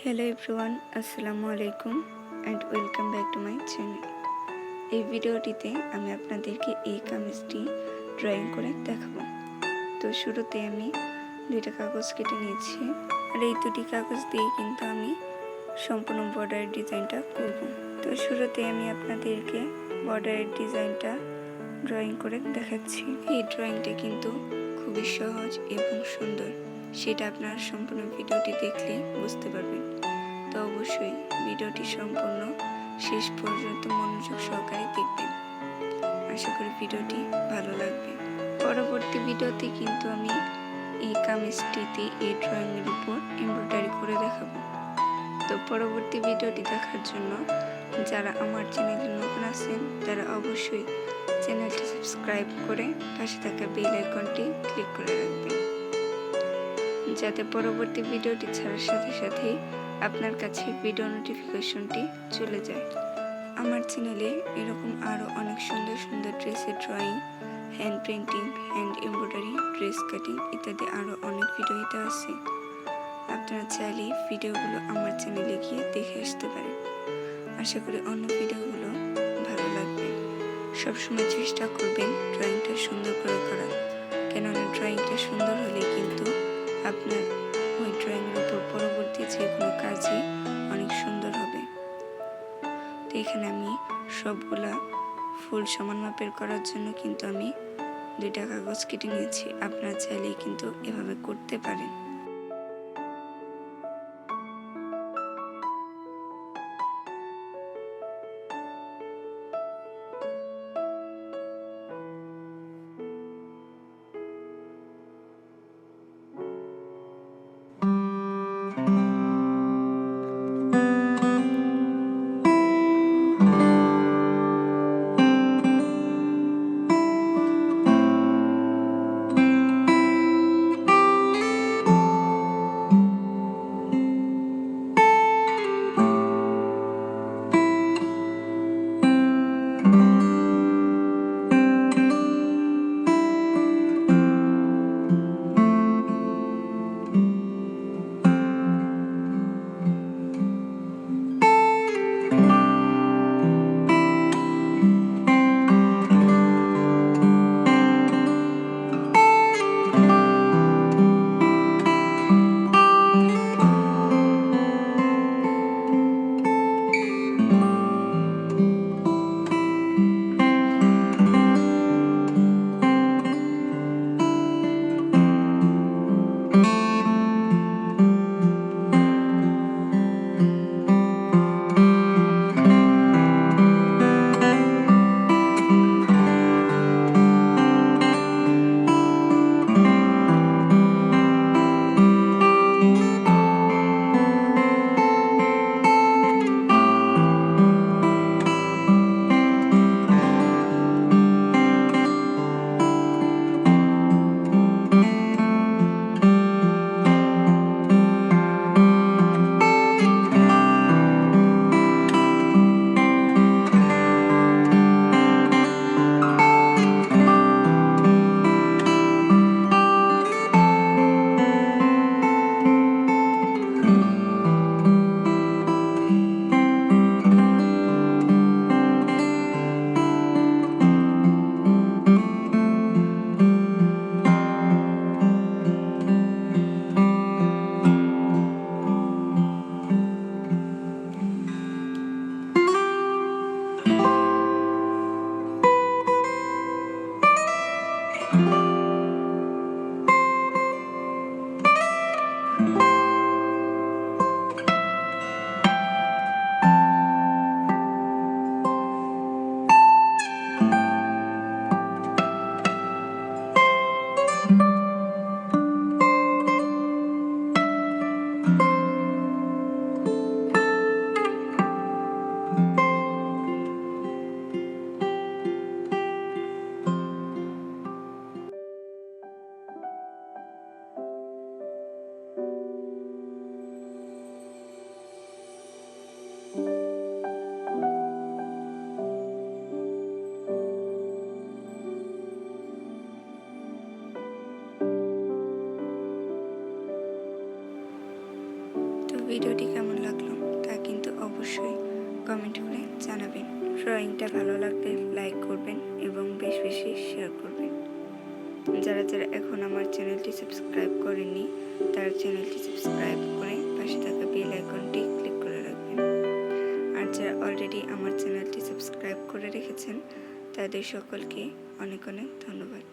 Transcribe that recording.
Hello everyone, আসসালামু আলাইকুম and welcome back to my channel. এই ভিডিওটিতে আমি আপনাদেরকে এই কামিজটি ড্রয়িং করে দেখাবো। তো শুরুতে আমি দুইটা কাগজ কেটে নিয়েছি আর এই দুটি কাগজ দিয়ে কিন্তু আমি সম্পূর্ণ বর্ডারের ডিজাইনটা করব। তো শুরুতে আমি আপনাদেরকে বর্ডারের ডিজাইনটা ড্রয়িং করে দেখাচ্ছি। এই ড্রয়িংটা কিন্তু খুবই সহজ এবং সুন্দর, সেটা আপনারা সম্পূর্ণ ভিডিওটি দেখলে বুঝতে পারবেন। তো অবশ্যই ভিডিওটি সম্পূর্ণ শেষ পর্যন্ত মনোযোগ সহকারে দেখবেন। আশা করি ভিডিওটি ভালো লাগবে। পরবর্তী ভিডিওতে কিন্তু আমি এই কামিজটিতে এই ড্রয়িংয়ের উপর এমব্রয়ডারি করে দেখাবো। তো পরবর্তী ভিডিওটি দেখার জন্য যারা আমার চ্যানেলে নতুন আছেন তারা অবশ্যই চ্যানেলটি সাবস্ক্রাইব করে পাশে থাকা বেল আইকনটি ক্লিক করে রাখবেন, যাতে পরবর্তী ভিডিওটি ছাড়ার সাথে সাথেই আপনার কাছে ভিডিও নোটিফিকেশনটি চলে যায়। আমার চ্যানেলে এরকম আরও অনেক সুন্দর সুন্দর ড্রেসের drawing, hand painting, hand embroidery, dress cutting ইত্যাদি আরও অনেক ভিডিওতে আছে। আপনারা চাইলে ভিডিওগুলো আমার চ্যানেলে গিয়ে দেখে আসতে পারেন। আশা করি অন্য ভিডিওগুলো ভালো লাগবে। সবসময় চেষ্টা করবেন ড্রয়িংটা সুন্দর করে করার, কেননা ড্রয়িংটা সুন্দর হলে কিন্তু আপনার ওই ড্রয়িংয়ের উপর পরবর্তী যে কোনো কাজই অনেক সুন্দর হবে। তো এখানে আমি সবগুলা ফুল সমান মাপের করার জন্য কিন্তু আমি দুইটা কাগজ কেটে নিয়েছি। আপনারা চাইলেই কিন্তু এভাবে করতে পারেন। ভিডিওটি কেমন লাগলো তা কিন্তু অবশ্যই কমেন্ট করে জানাবেন। ড্রয়িংটা ভালো লাগলে লাইক করবেন এবং বেশি বেশি শেয়ার করবেন। যারা যারা এখন আমার চ্যানেলটি সাবস্ক্রাইব করেননি তারা চ্যানেলটি সাবস্ক্রাইব করে পাশে থাকা বেল আইকনটি ক্লিক করে রাখবেন। আর যারা অলরেডি আমার চ্যানেলটি সাবস্ক্রাইব করে রেখেছেন তাদের সকলকে অনেক অনেক ধন্যবাদ।